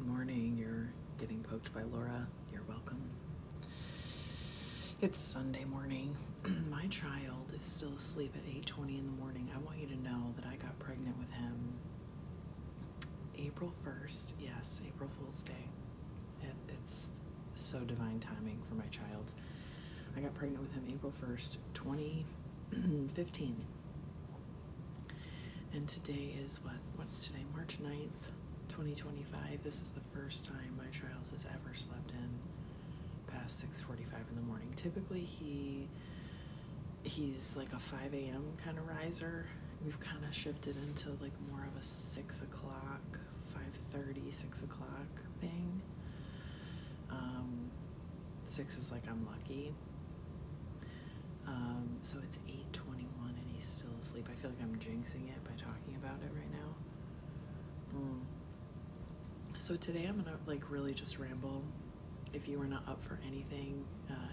morning. You're getting poked by Laura. You're welcome. It's Sunday morning. My child is still asleep at 8:20 in the morning. I want you to know that I got pregnant with him April 1st. Yes, April Fool's Day. It's so divine timing for my child. I got pregnant with him April 1st, 2015. And today is what's today? March 9th, 2025. This is the first time my child has ever slept in past 6:45 in the morning. Typically he's like a 5 a.m. kind of riser. We've kind of shifted into like more of a 6 o'clock, 5:30, 6 o'clock thing. 6 is like I'm lucky. So it's 8:21 and he's still asleep. I feel like I'm jinxing it by talking about it right now. So today I'm gonna like really just ramble. If you are not up for anything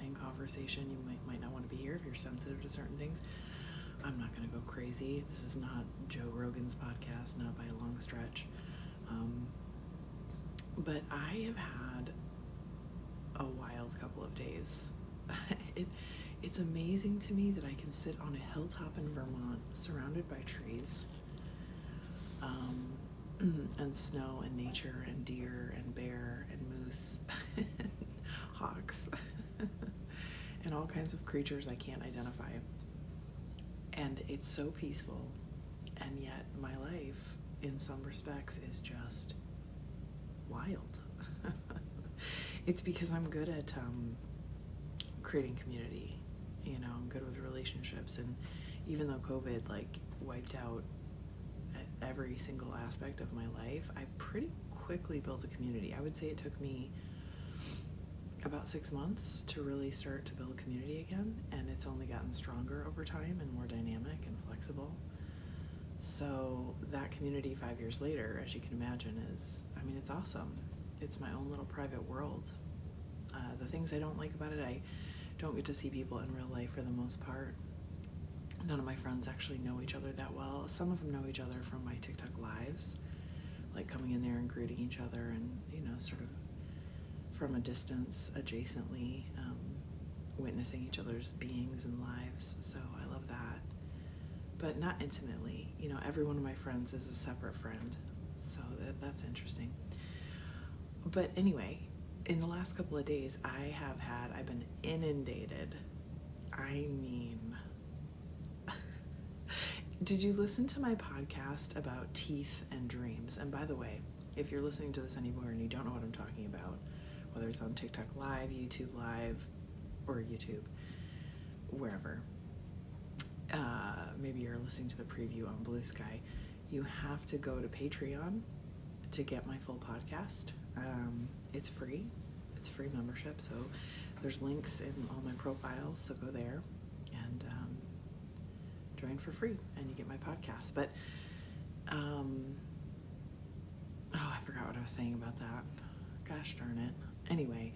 in conversation, you might not want to be here if you're sensitive to certain things. I'm not gonna go crazy. This is not Joe Rogan's podcast, not by a long stretch. But I have had a wild couple of days. It's amazing to me that I can sit on a hilltop in Vermont surrounded by trees and snow and nature and deer and bear and moose and hawks and all kinds of creatures I can't identify. And it's so peaceful, and yet my life in some respects is just wild. It's because I'm good at creating community. You know, I'm good with relationships, and even though COVID like wiped out every single aspect of my life, I pretty quickly built a community. I would say it took me about 6 months to really start to build community again, and it's only gotten stronger over time and more dynamic and flexible. So that community 5 years later, as you can imagine, it's awesome. It's my own little private world. The things I don't like about it, I don't get to see people in real life for the most part. None of my friends actually know each other that well. Some of them know each other from my TikTok lives, like coming in there and greeting each other and, you know, sort of from a distance, adjacently, witnessing each other's beings and lives. So I love that. But not intimately. You know, every one of my friends is a separate friend. So that's interesting. But anyway, in the last couple of days, I've been inundated. I mean, did you listen to my podcast about teeth and dreams? And by the way, if you're listening to this anywhere and you don't know what I'm talking about, whether it's on TikTok Live, YouTube Live, or YouTube, wherever, maybe you're listening to the preview on Blue Sky, you have to go to Patreon to get my full podcast. It's free. It's free membership, so there's links in all my profiles, so go there and join for free and you get my podcast. But I forgot what I was saying about that. Gosh darn it. Anyway,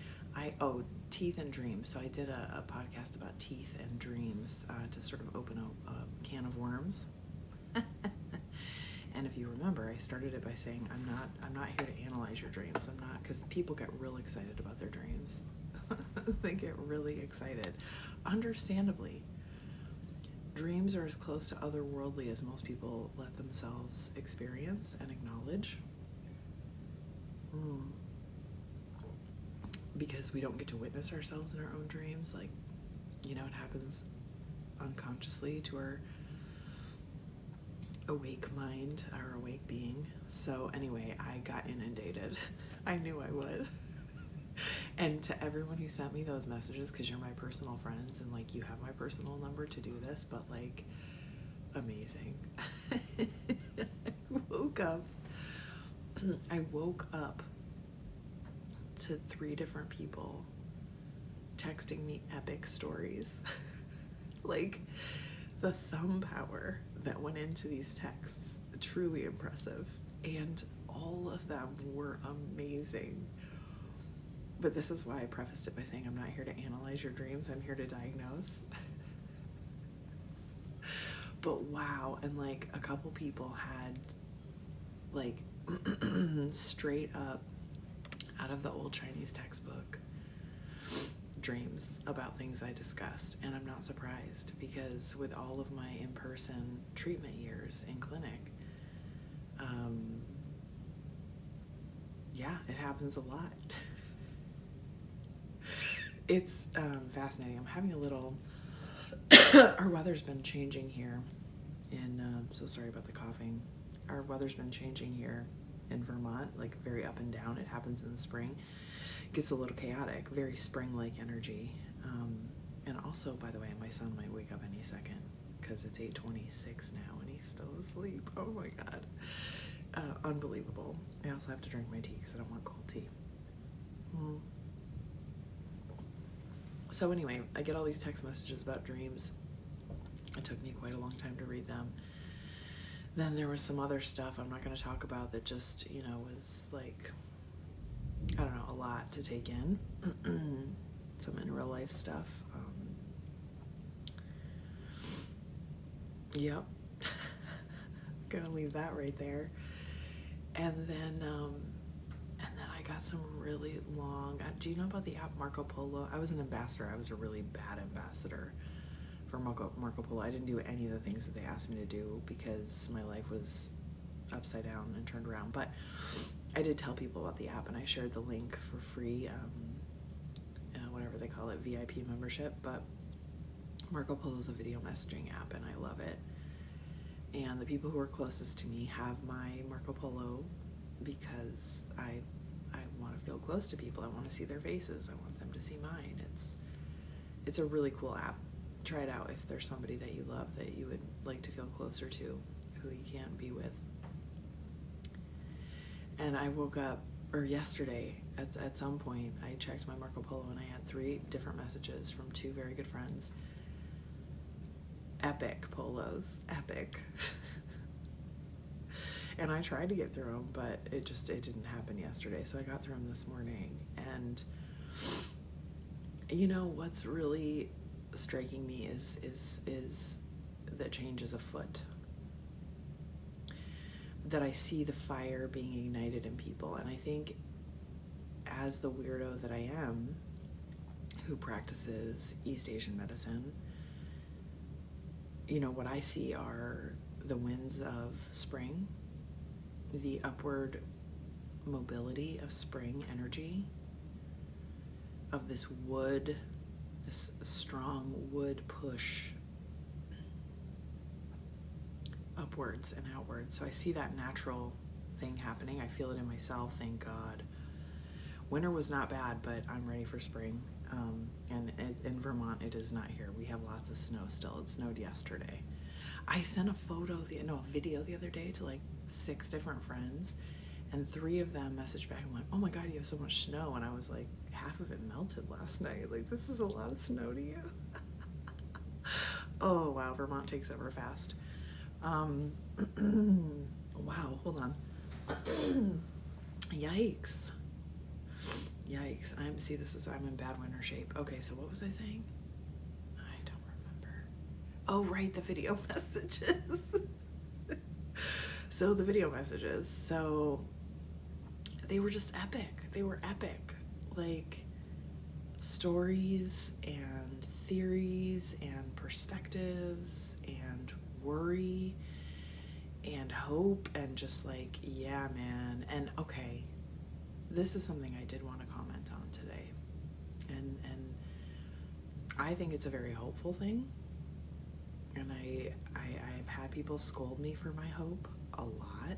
teeth and dreams. So I did a podcast about teeth and dreams to sort of open a can of worms. And if you remember, I started it by saying I'm not here to analyze your dreams. I'm not, because people get real excited about their dreams. They get really excited. Understandably. Dreams are as close to otherworldly as most people let themselves experience and acknowledge. Because we don't get to witness ourselves in our own dreams. Like, you know, it happens unconsciously to our awake mind, our awake being. So anyway, I got inundated. I knew I would. And to everyone who sent me those messages, because you're my personal friends and like you have my personal number to do this, but like, amazing. I woke up to 3 different people texting me epic stories. Like, the thumb power that went into these texts, truly impressive. And all of them were amazing. But this is why I prefaced it by saying I'm not here to analyze your dreams, I'm here to diagnose. But wow, and like a couple people had like straight up out of the old Chinese textbook dreams about things I discussed. And I'm not surprised, because with all of my in-person treatment years in clinic, yeah, it happens a lot. It's fascinating. I'm having a little, our weather's been changing here so sorry about the coughing. Our weather's been changing here in Vermont, like very up and down. It happens in the spring. It gets a little chaotic, very spring-like energy. And also, by the way, my son might wake up any second, because it's 8:26 now and he's still asleep. Oh my God. Unbelievable. I also have to drink my tea because I don't want cold tea. So anyway, I get all these text messages about dreams. It took me quite a long time to read them. Then there was some other stuff I'm not going to talk about that just, was like, I don't know, a lot to take in. Some in real life stuff. Yep. Gonna leave that right there. And then I got some really long, do you know about the app Marco Polo? I was an ambassador. I was a really bad ambassador for Marco Polo. I didn't do any of the things that they asked me to do because my life was upside down and turned around. But I did tell people about the app, and I shared the link for free, whatever they call it, VIP membership. But Marco Polo is a video messaging app, and I love it. And the people who are closest to me have my Marco Polo because I want to feel close to people. I want to see their faces. I want them to see mine. It's a really cool app. Try it out if there's somebody that you love that you would like to feel closer to, who you can't be with. And I woke up, or yesterday, at some point, I checked my Marco Polo and I had 3 different messages from 2 very good friends. Epic polos, epic. And I tried to get through them, but it didn't happen yesterday. So I got through them this morning. And what's really striking me is that change is afoot. That I see the fire being ignited in people. And I think, as the weirdo that I am, who practices East Asian medicine, what I see are the winds of spring, the upward mobility of spring energy, of this strong wood push upwards and outwards. So I see that natural thing happening. I feel it in myself, thank God. Winter was not bad, but I'm ready for spring. And in Vermont, it is not here. We have lots of snow still. It snowed yesterday. I sent a video the other day to like 6 different friends, and 3 of them messaged back and went, "Oh my God, you have so much snow." And I was like, half of it melted last night. Like, this is a lot of snow to you. Oh, wow, Vermont takes over fast. Wow, hold on. Yikes. I'm in bad winter shape. Okay, so what was I saying? I don't remember. Oh, right, the video messages. So the video messages, they were just epic. They were epic. Like, stories and theories and perspectives and worry and hope, and just like, yeah, man. And okay, this is something I did want to comment on today, and I think it's a very hopeful thing, and I've had people scold me for my hope a lot.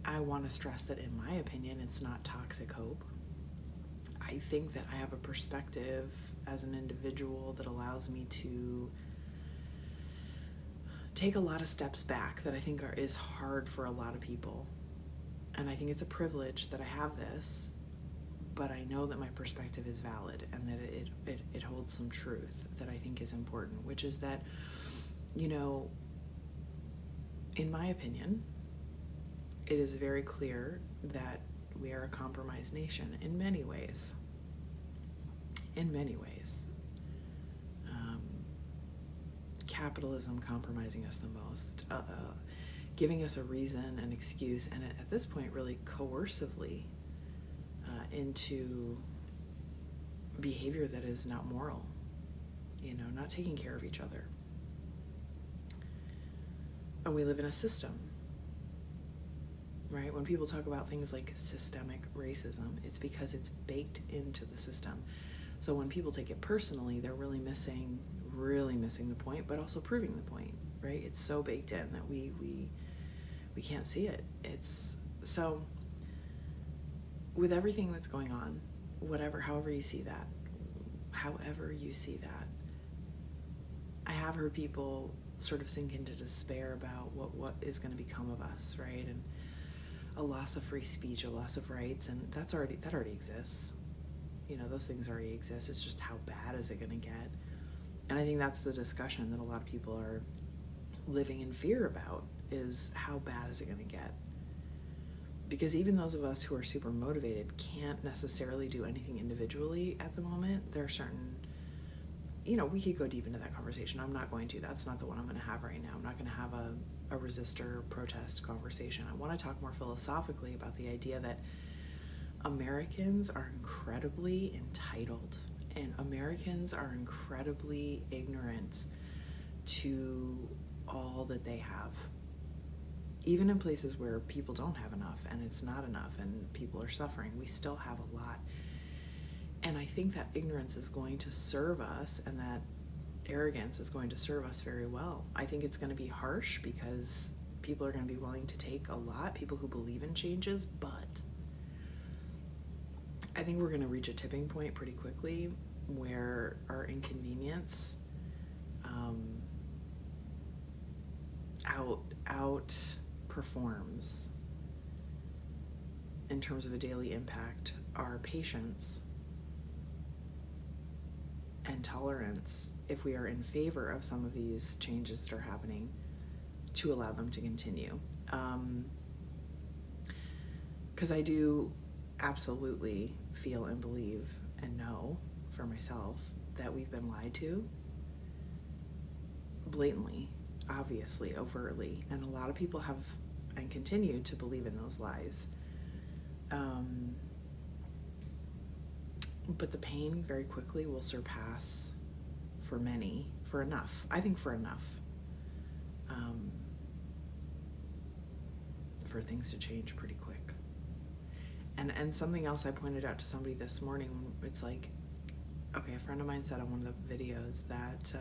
I want to stress that, in my opinion, it's not toxic hope. I think that I have a perspective as an individual that allows me to take a lot of steps back that I think is hard for a lot of people. And I think it's a privilege that I have this, but I know that my perspective is valid, and that it holds some truth that I think is important, which is that, in my opinion, it is very clear that we are a compromised nation in many ways. In many ways. Capitalism compromising us the most, giving us a reason, an excuse, and at this point really coercively into behavior that is not moral, not taking care of each other. And we live in a system, right? When people talk about things like systemic racism, it's because it's baked into the system. So when people take it personally, they're really missing the point, but also proving the point, right? It's so baked in that we can't see it. It's so, with everything that's going on, however you see that, I have heard people sort of sink into despair about what is going to become of us, right? And a loss of free speech, a loss of rights, and that already exists. Those things already exist. It's just how bad is it going to get? And I think that's the discussion that a lot of people are living in fear about, is how bad is it going to get? Because even those of us who are super motivated can't necessarily do anything individually at the moment. There are certain, we could go deep into that conversation. I'm not going to. That's not the one I'm going to have right now. I'm not going to have a resistor protest conversation. I want to talk more philosophically about the idea that Americans are incredibly entitled, and Americans are incredibly ignorant to all that they have. Even in places where people don't have enough and it's not enough and people are suffering, we still have a lot. And I think that ignorance is going to serve us, and that arrogance is going to serve us very well. I think it's going to be harsh because people are going to be willing to take a lot, people who believe in changes, but I think we're going to reach a tipping point pretty quickly where our inconvenience outperforms, in terms of a daily impact, our patience and tolerance, if we are in favor of some of these changes that are happening, to allow them to continue. Because I do absolutely feel and believe and know for myself that we've been lied to blatantly, obviously, overtly, and a lot of people have and continue to believe in those lies. But the pain very quickly will surpass, for many, for enough, for things to change pretty quick. And something else I pointed out to somebody this morning, it's like, okay, a friend of mine said on one of the videos that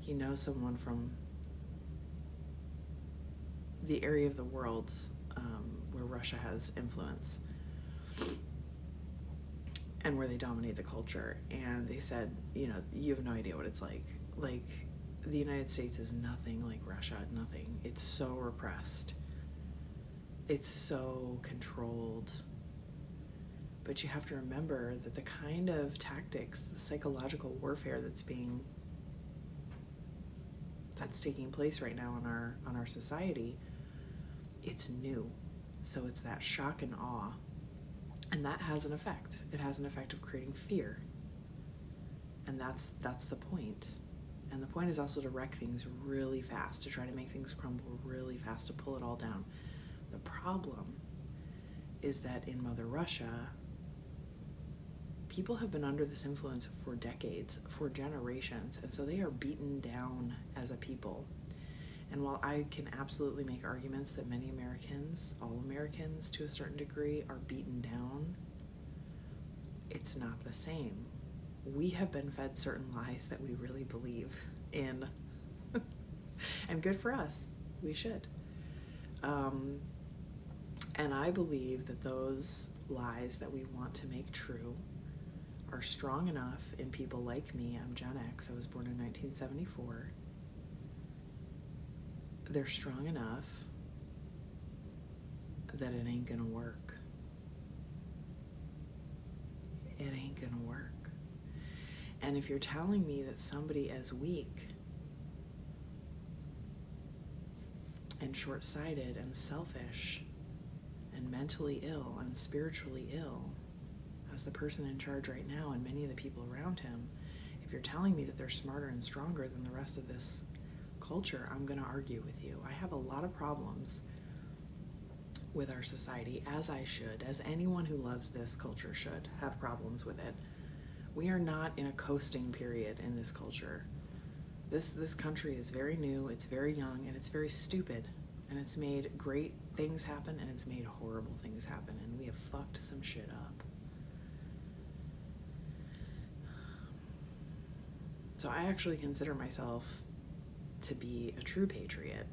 he knows someone from the area of the world where Russia has influence and where they dominate the culture. And they said, you have no idea what it's like. Like, the United States is nothing like Russia, nothing. It's so repressed. It's so controlled. But you have to remember that the kind of tactics, the psychological warfare that's taking place right now on our society, it's new. So it's that shock and awe. And that has an effect. It has an effect of creating fear. And that's the point. And the point is also to wreck things really fast, to try to make things crumble really fast, to pull it all down. The problem is that in Mother Russia, people have been under this influence for decades, for generations, and so they are beaten down as a people. And while I can absolutely make arguments that many Americans, all Americans to a certain degree, are beaten down, it's not the same. We have been fed certain lies that we really believe in. And good for us. We should. And I believe that those lies that we want to make true are strong enough in people like me. I'm Gen X. I was born in 1974. They're strong enough that it ain't gonna work. It ain't gonna work. And if you're telling me that somebody as weak and short-sighted and selfish and mentally ill and spiritually ill as the person in charge right now and many of the people around him, if you're telling me that they're smarter and stronger than the rest of this culture, I'm going to argue with you. I have a lot of problems with our society, as I should, as anyone who loves this culture should, have problems with it. We are not in a coasting period in this culture. This country is very new, it's very young, and it's very stupid. And it's made great things happen, and it's made horrible things happen, and we have fucked some shit up. So I actually consider myself to be a true patriot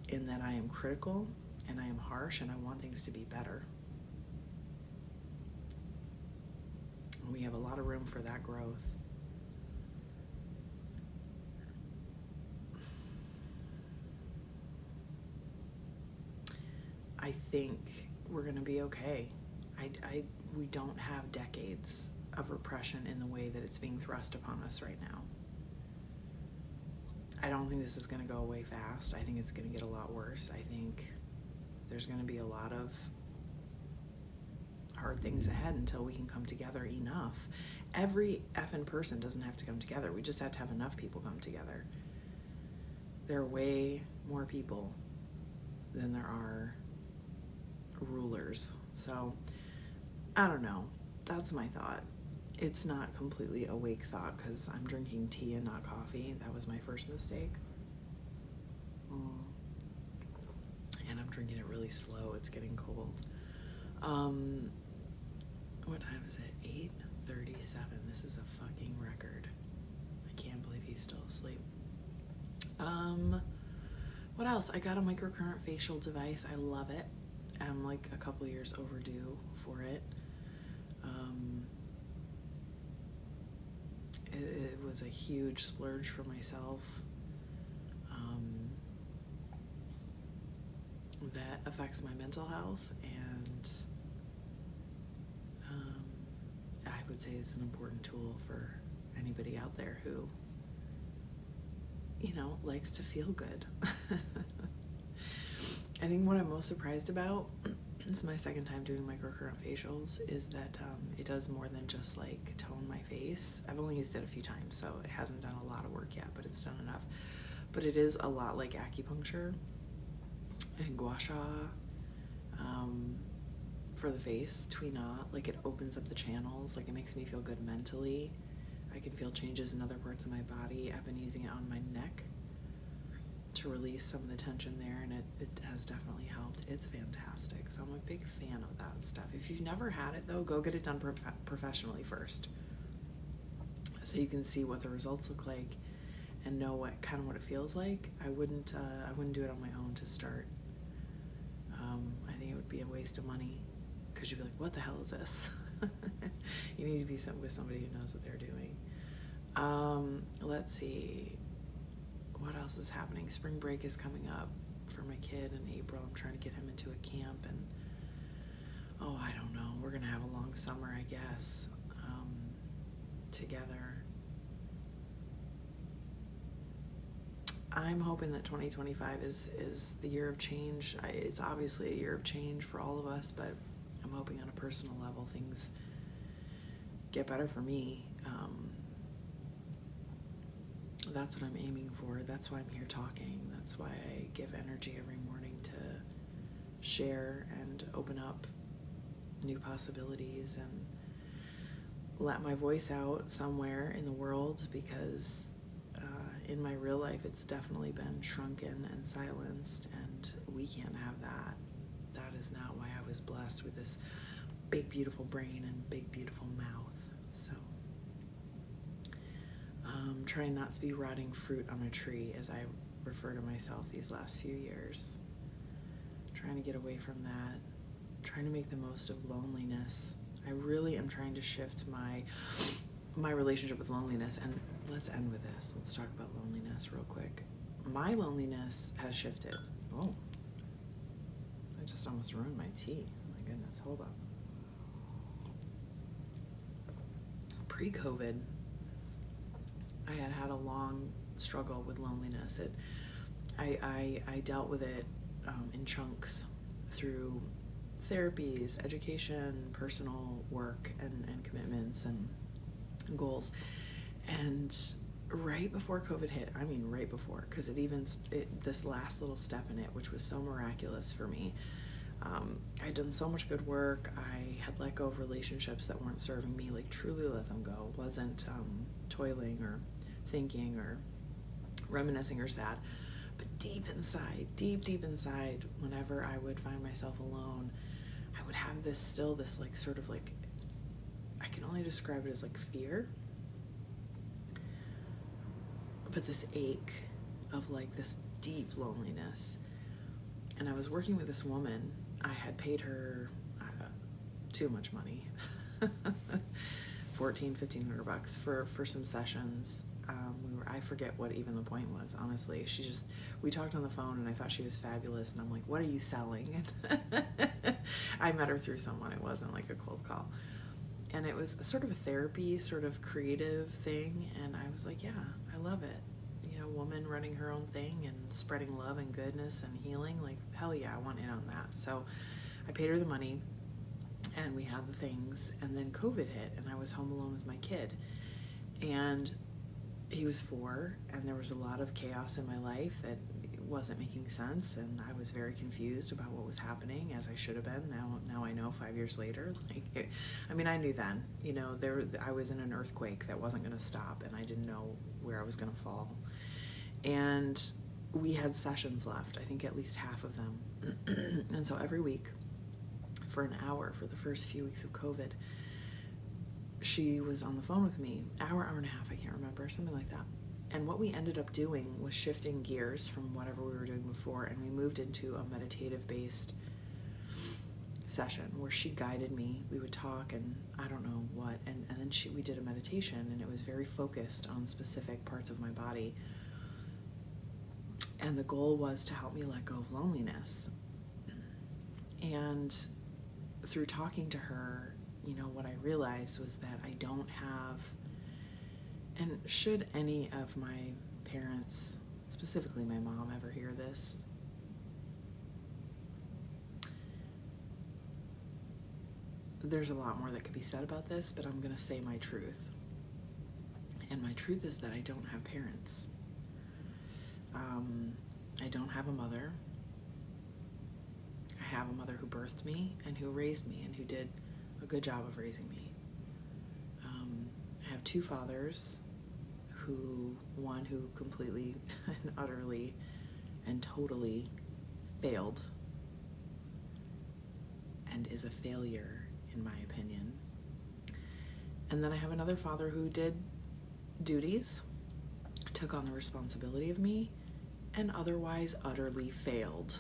in that I am critical and I am harsh and I want things to be better. And we have a lot of room for that growth. I think we're going to be okay. We don't have decades of repression in the way that it's being thrust upon us right now. I don't think this is going to go away fast. I think it's going to get a lot worse. I think there's going to be a lot of hard things ahead until we can come together enough. Every effing person doesn't have to come together. We just have to have enough people come together. There are way more people than there are rulers. So, I don't know. That's my thought. It's not completely awake thought because I'm drinking tea and not coffee. That was my first mistake. And I'm drinking it really slow. It's getting cold. What time is it? 8:37. This is a fucking record. I can't believe he's still asleep. What else? I got a microcurrent facial device. I love it. I'm like a couple years overdue for it. It was a huge splurge for myself. That affects my mental health, and I would say it's an important tool for anybody out there who, likes to feel good. I think what I'm most surprised about, this is my second time doing microcurrent facials, is that it does more than just like tone my face. I've only used it a few times, so it hasn't done a lot of work yet, but it's done enough. But it is a lot like acupuncture and gua sha for the face, Tui Na. Like, it opens up the channels, like it makes me feel good mentally. I can feel changes in other parts of my body. I've been using it on my neck to release some of the tension there, and it has definitely helped. It's fantastic. So I'm a big fan of that stuff. If you've never had it though, go get it done professionally first, so you can see what the results look like and know what it feels like. I wouldn't do it on my own to start. I think it would be a waste of money, because you'd be like, what the hell is this? You need to be with somebody who knows what they're doing. Let's see. What else is happening? Spring break is coming up for my kid in April. I'm trying to get him into a camp, and I don't know. We're gonna have a long summer, I guess, together. I'm hoping that 2025 is the year of change. It's obviously a year of change for all of us, but I'm hoping on a personal level things get better for me. That's what I'm aiming for. That's why I'm here talking. That's why I give energy every morning to share and open up new possibilities and let my voice out somewhere in the world, because in my real life it's definitely been shrunken and silenced, and we can't have that. That is not why I was blessed with this big beautiful brain and big beautiful mouth. So trying not to be rotting fruit on a tree, as I refer to myself these last few years. Trying to get away from that. Trying to make the most of loneliness. I really am trying to shift my relationship with loneliness. And let's end with this. Let's talk about loneliness real quick. My loneliness has shifted. Oh, I just almost ruined my tea. Oh my goodness, hold on. Pre-COVID, I had a long struggle with loneliness. I dealt with it in chunks through therapies, education, personal work, and commitments and goals. And right before COVID hit, I mean right before, because this last little step in it, which was so miraculous for me, I'd done so much good work. I had let go of relationships that weren't serving me, like truly let them go. Wasn't toiling or thinking or reminiscing or sad. But deep inside, deep inside, whenever I would find myself alone, I would have this like sort of like, I can only describe it as like fear, but this ache of like this deep loneliness. And I was working with this woman. I had paid her too much money, $1,500 for some sessions. I forget what even the point was, honestly. We talked on the phone and I thought she was fabulous, and I'm like, what are you selling? And I met her through someone. It wasn't like a cold call. And it was sort of a therapy, sort of creative thing, and I was like, yeah, I love it. You know, woman running her own thing and spreading love and goodness and healing, like, hell yeah, I want in on that. So I paid her the money, and we had the things, and then COVID hit, and I was home alone with my kid. And he was 4, and there was a lot of chaos in my life that wasn't making sense, and I was very confused about what was happening, as I should have been. Now I know 5 years later. I knew then, you know, I was in an earthquake that wasn't going to stop, and I didn't know where I was going to fall. And we had sessions left, I think at least half of them. And so every week for an hour for the first few weeks of COVID, she was on the phone with me, hour and a half, I can't remember, something like that. And what we ended up doing was shifting gears from whatever we were doing before, and we moved into a meditative-based session where she guided me. We would talk and I don't know what, and then we did a meditation, and it was very focused on specific parts of my body. And the goal was to help me let go of loneliness. And through talking to her, you know, what I realized was that I don't have, and should any of my parents, specifically my mom, ever hear this, there's a lot more that could be said about this, but I'm going to say my truth. And my truth is that I don't have parents. I don't have a mother. I have a mother who birthed me and who raised me and who did a good job of raising me. I have 2 fathers, one who completely and utterly and totally failed and is a failure in my opinion. And then I have another father who did duties, took on the responsibility of me, and otherwise utterly failed.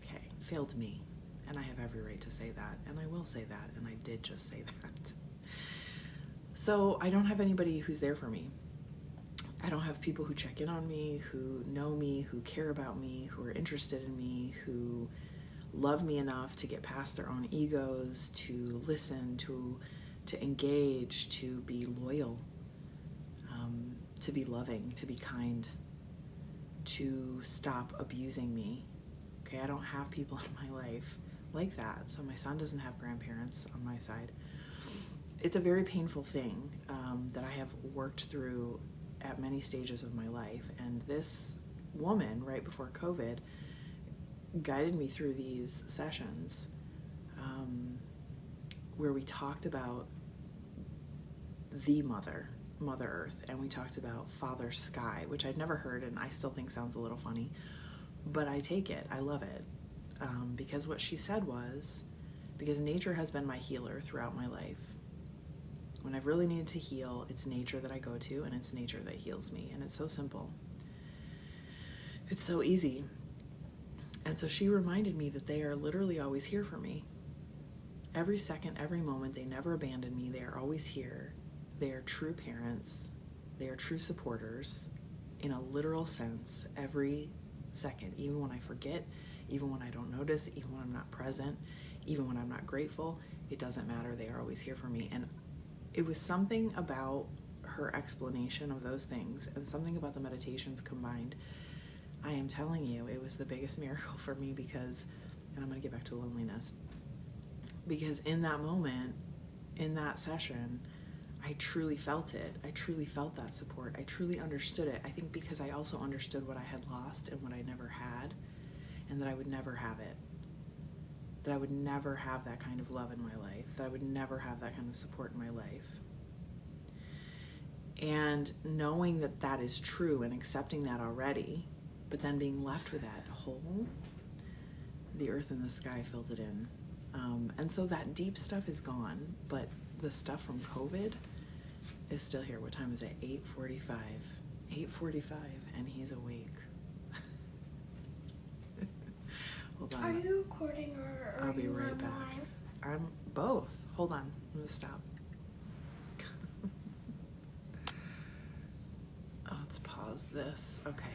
Okay, failed me. And I have every right to say that, and I will say that, and I did just say that. So I don't have anybody who's there for me. I don't have people who check in on me, who know me, who care about me, who are interested in me, who love me enough to get past their own egos, to listen, to engage, to be loyal, to be loving, to be kind, to stop abusing me. Okay, I don't have people in my life like that. So my son doesn't have grandparents on my side. It's a very painful thing that I have worked through at many stages of my life. And this woman, right before COVID, guided me through these sessions where we talked about the Mother Earth, and we talked about Father Sky, which I'd never heard and I still think sounds a little funny, but I take it, I love it, because what she said was, because nature has been my healer throughout my life. When I've really needed to heal, it's nature that I go to, and it's nature that heals me, and it's so simple. It's so easy. And so she reminded me that they are literally always here for me. Every second, every moment, they never abandon me. They are always here. They are true parents. They are true supporters in a literal sense every second, even when I forget, even when I don't notice, even when I'm not present, even when I'm not grateful. It doesn't matter. They are always here for me. And it was something about her explanation of those things and something about the meditations combined. I am telling you, it was the biggest miracle for me because, and I'm going to get back to loneliness, because in that moment, in that session, I truly felt it. I truly felt that support. I truly understood it. I think because I also understood what I had lost and what I never had, and that I would never have it. that I would never have that kind of love in my life, that I would never have that kind of support in my life. And knowing that that is true and accepting that already, but then being left with that hole, the earth and the sky filled it in. And so that deep stuff is gone, but the stuff from COVID is still here. What time is it? 8:45. 8:45, and he's awake. Hold on. Are you recording or I'll be you right on back. live? I'm both. Hold on. I'm gonna stop. Let's pause this. Okay.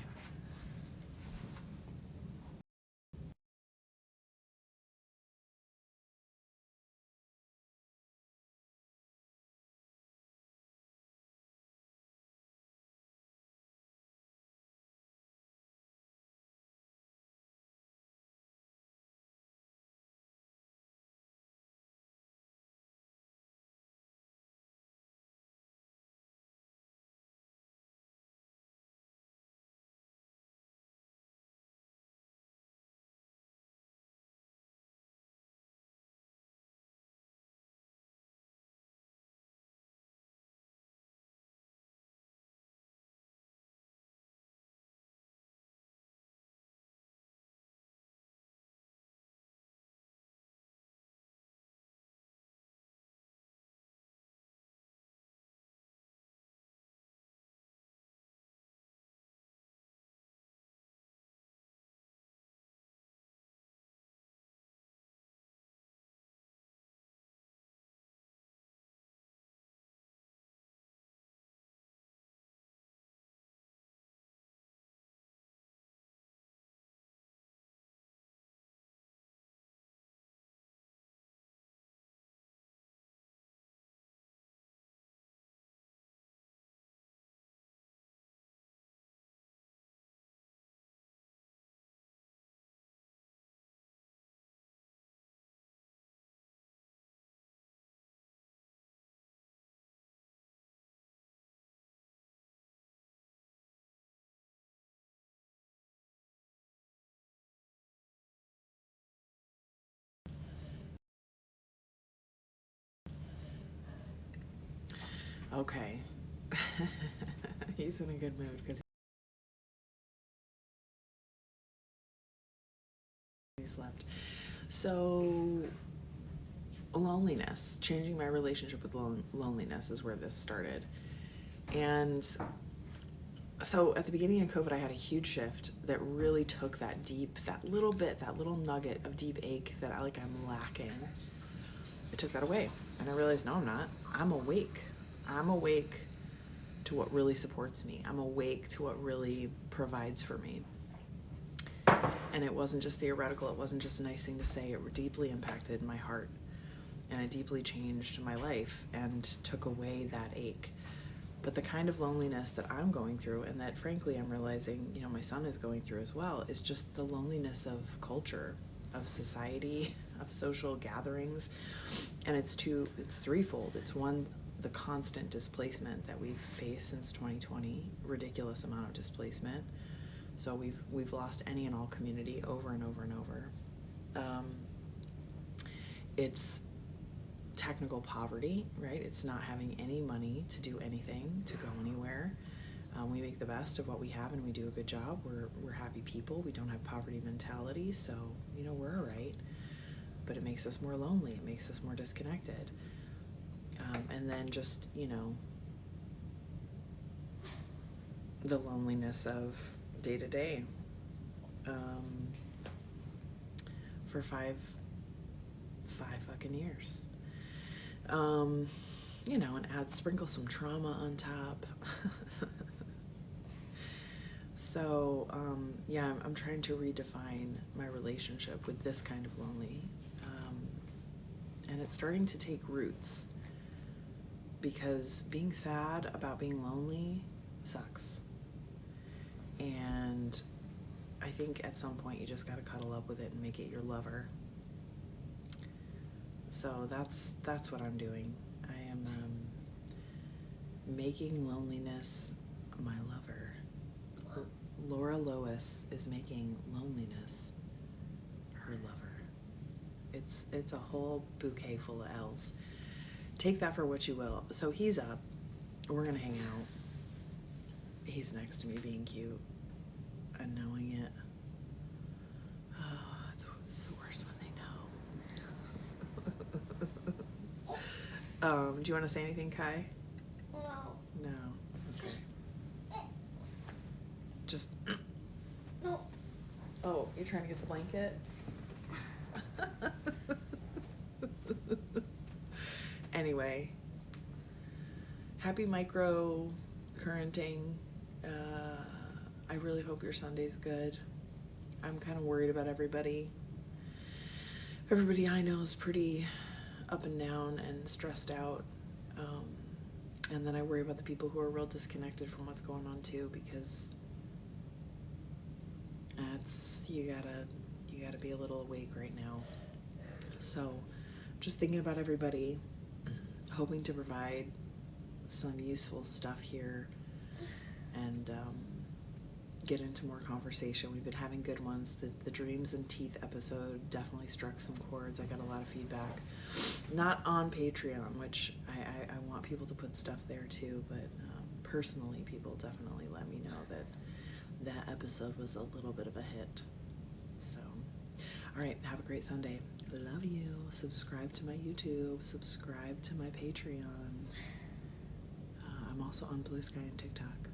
Okay. He's in a good mood because he slept. So, loneliness, changing my relationship with loneliness is where this started. And so at the beginning of COVID, I had a huge shift that really took that deep, that little nugget of deep ache that I'm lacking. I took that away, and I realized, no, I'm not. I'm awake. I'm awake to what really supports me. I'm awake to what really provides for me. And it wasn't just theoretical. It wasn't just a nice thing to say. It deeply impacted my heart, and it deeply changed my life and took away that ache. But the kind of loneliness that I'm going through, and that frankly I'm realizing, my son is going through as well, is just the loneliness of culture, of society, of social gatherings. And it's threefold. It's one, the constant displacement that we've faced since 2020, ridiculous amount of displacement. So we've lost any and all community over and over and over. It's technical poverty, right? It's not having any money to do anything, to go anywhere. We make the best of what we have, and we do a good job. We're happy people. We don't have poverty mentality, so we're all right. But it makes us more lonely. It makes us more disconnected. And then just the loneliness of day to day. For five fucking years. And sprinkle some trauma on top. So, I'm trying to redefine my relationship with this kind of lonely. And it's starting to take roots, because being sad about being lonely sucks. And I think at some point you just gotta cuddle up with it and make it your lover. So that's what I'm doing. I am making loneliness my lover. Laura Lois is making loneliness her lover. it's a whole bouquet full of L's. Take that for what you will. So he's up. We're gonna hang out. He's next to me being cute and knowing it. Oh, it's the worst when they know. Do you want to say anything, Kai? No. Okay. Just. No. Oh, you're trying to get the blanket? Anyway, happy micro currenting. I really hope your Sunday's good. I'm kind of worried about everybody. Everybody I know is pretty up and down and stressed out. And then I worry about the people who are real disconnected from what's going on too, because you gotta be a little awake right now. So just thinking about everybody, hoping to provide some useful stuff here and get into more conversation. We've been having good ones. The dreams and teeth episode definitely struck some chords. I got a lot of feedback, not on Patreon, which I want people to put stuff there too, but personally people definitely let me know that episode was a little bit of a hit. So all right, have a great Sunday. Love you. Subscribe to my YouTube, subscribe to my Patreon. I'm also on Blue Sky and TikTok.